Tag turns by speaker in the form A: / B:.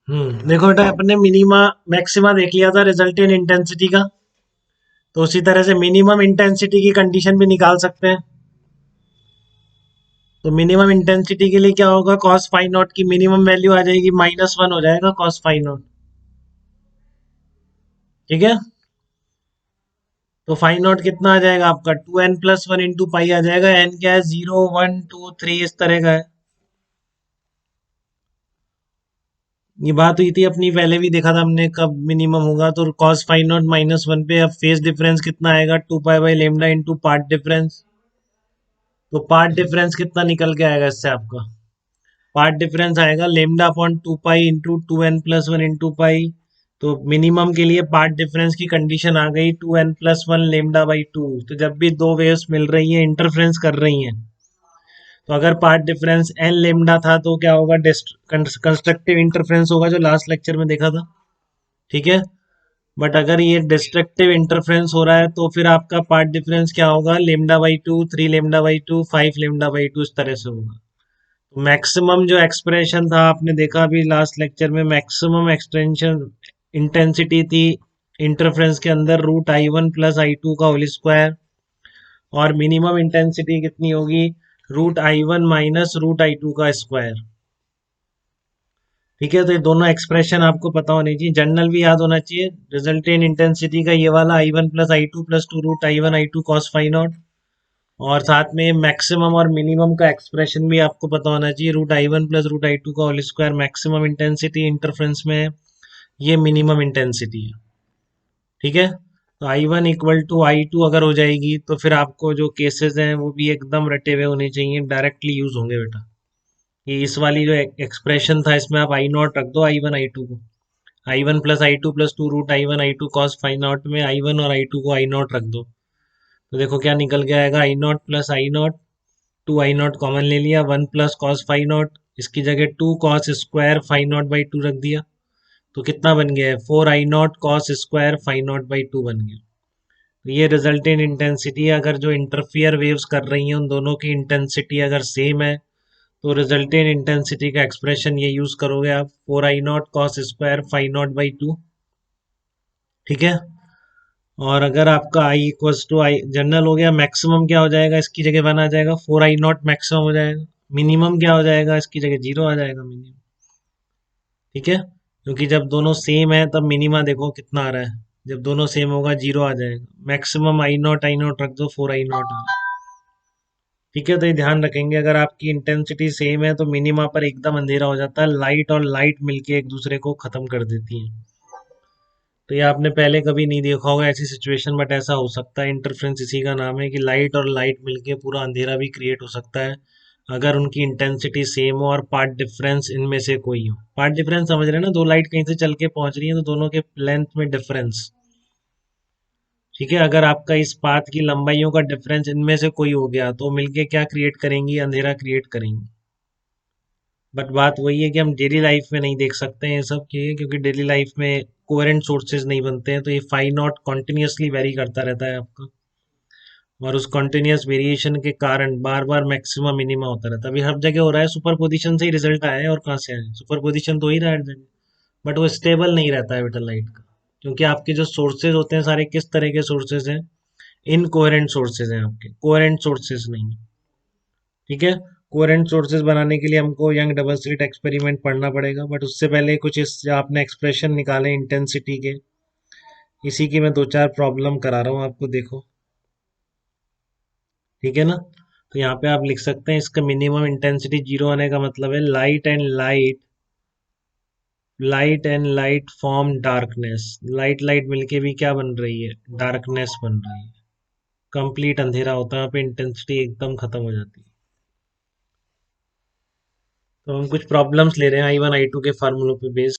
A: देखो बेटा, अपने मिनिमा मैक्सिमा देख लिया था रिजल्टेंट इंटेंसिटी का। तो उसी तरह से मिनिमम इंटेंसिटी की कंडीशन भी निकाल सकते हैं। तो मिनिमम इंटेंसिटी के लिए क्या होगा, कॉस फाई नॉट की मिनिमम वैल्यू आ जाएगी -1 हो जाएगा कॉस फाई नॉट। ठीक है। तो फाई नॉट कितना आ जाएगा आपका, 2n+1 इंटू पाई आ जाएगा। एन क्या है, 0 1 2 3 इस तरह का है। ये बात हुई थी अपनी, पहले भी देखा था हमने कब मिनिमम होगा। तो कॉस फाई नॉट -1 पे अब फेस डिफरेंस कितना आएगा, 2 pi by lambda into path difference. तो पार्ट डिफरेंस कितना निकल के आएगा इससे आपका, पार्ट डिफरेंस आएगा lambda upon 2 pi into 2n+1 into pi. तो मिनिमम के लिए पार्ट डिफरेंस की कंडीशन आ गई 2n+1 लेमडा बाई 2। तो जब भी दो वेव्स मिल रही है, इंटरफ्रेंस कर रही हैं, तो अगर पार्ट डिफरेंस n लेमडा था तो क्या होगा, कंस्ट्रक्टिव इंटरफ्रेंस होगा, जो लास्ट लेक्चर में देखा था। ठीक है। बट अगर ये डिस्ट्रक्टिव इंटरफ्रेंस हो रहा है तो फिर आपका पार्ट डिफरेंस क्या होगा, lambda by 2, 3 lambda by 2, 5 lambda by 2, इस तरह से होगा। तो मैक्सिमम जो एक्सप्रेशन था आपने देखा अभी लास्ट लेक्चर में, मैक्सिमम एक्सटेंशन इंटेंसिटी थी इंटरफ्रेंस के अंदर √I1 + I2 का होल स्क्वायर। और मिनिमम इंटेंसिटी कितनी होगी, √I1 माइनस √I2 का स्क्वायर। ठीक है। तो ये दोनों एक्सप्रेशन आपको पता होनी चाहिए, जनरल भी याद होना चाहिए। रिजल्टेंट इंटेंसिटी का ये वाला I1 + I2 + 2 √I1 I2 cos phi not. और साथ में मैक्सिमम और मिनिमम का एक्सप्रेशन भी आपको पता होना चाहिए, √I1 + √I2 का whole square maximum intensity interference में है, ये मिनिमम इंटेंसिटी है। ठीक है। तो I1 = I2 अगर हो जाएगी तो फिर आपको जो केसेस हैं वो भी एकदम रटे हुए होने चाहिए, डायरेक्टली यूज होंगे बेटा। ये इस वाली जो एक्सप्रेशन था इसमें आप I0 रख दो, I1 I2 को। I1 + I2 + 2 √I1 I2 cos phi not में I1 और I2 को I0 रख दो। तो देखो क्या निकल के आएगा, I0 + I0, 2 I0 कॉमन ले लिया, 1 प्लस कॉस फाई नॉट, इसकी जगह 2 cos² फाई नॉट बाई 2 रख दिया। तो कितना बन गया है, 4I0 cos² phi not by 2 बन गया। तो ये रिजल्टेंट इंटेंसिटी है। अगर जो इंटरफियर वेव्स कर रही हैं उन दोनों की इंटेंसिटी अगर सेम है, तो रिजल्टेंट इंटेंसिटी का एक्सप्रेशन ये यूज करोगे आप, 4I0 cos² phi not by 2। ठीक है। और अगर आपका I = I जनरल हो गया, मैक्सिमम क्या हो जाएगा, इसकी जगह 1 आ जाएगा, 4I0 मैक्सिमम हो जाएगा। मिनिमम क्या हो जाएगा, इसकी जगह 0 आ जाएगा मिनिमम। ठीक है। क्योंकि जब दोनों सेम है तब मिनिमा देखो कितना आ रहा है, जब दोनों सेम होगा 0 आ जाएगा। मैक्सिमम I0 रख दो, 4I0 है। ठीक है। तो ये ध्यान रखेंगे, अगर आपकी इंटेंसिटी सेम है तो मिनिमा पर एकदम अंधेरा हो जाता है, लाइट और लाइट मिलके एक दूसरे को खत्म कर देती हैं। तो ये आपने पहले कभी नहीं देखा होगा ऐसी सिचुएशन, बट ऐसा हो सकता है। इंटरफ्रेंस इसी का नाम है कि लाइट और लाइट मिलके पूरा अंधेरा भी क्रिएट हो सकता है, अगर उनकी इंटेंसिटी सेम हो और पार्ट डिफरेंस इनमें से कोई हो। पार्ट डिफरेंस समझ रहे हैं ना, दो लाइट कहीं से चल के पहुंच रही है तो दोनों के लेंथ में डिफरेंस। ठीक है। अगर आपका इस पाथ की लंबाइयों का डिफरेंस इनमें से कोई हो गया तो मिलके क्या क्रिएट करेंगी, अंधेरा क्रिएट करेंगी। बट बात वही है कि हम डेली लाइफ में नहीं देख सकते हैं ये सब चीजें, क्योंकि डेली लाइफ में कोहेरेंट सोर्सेज नहीं बनते हैं। तो ये फाई नॉट कॉन्टिन्यूसली वेरी करता रहता है आपका, और उस कॉन्टिन्यूस वेरिएशन के कारण बार बार मैक्सिमम मिनिमा होता रहता है। अभी हर जगह हो रहा है, सुपर पोजिशन से ही रिजल्ट आया है, और कहाँ से आया है, सुपर पोजिशन तो हो ही रहा है हर जगह। बट वो स्टेबल नहीं रहता है बेटा लाइट का, क्योंकि आपके जो सोर्सेज होते हैं सारे किस तरह के सोर्सेज हैं, इनकोहेरेंट सोर्सेज हैं आपके, कोहेरेंट सोर्सेज नहीं है। ठीक है। कोहेरेंट सोर्सेज बनाने के लिए हमको यंग डबल स्लिट एक्सपेरिमेंट पढ़ना पड़ेगा, बट उससे पहले कुछ इस जो आपने एक्सप्रेशन निकाले इंटेंसिटी के, इसी की मैं दो चार प्रॉब्लम करा रहा हूँ आपको, देखो। ठीक है ना। तो यहाँ पे आप लिख सकते हैं, इसका मिनिमम इंटेंसिटी 0 होने का मतलब है light and light form darkness. Light light मिलके भी क्या बन रही है, डार्कनेस बन रही है। कंप्लीट अंधेरा होता है, यहाँ पे इंटेंसिटी एकदम खत्म हो जाती है। तो हम कुछ प्रॉब्लम्स ले रहे हैं I1 I2 के फार्मूलों पे बेस्ड।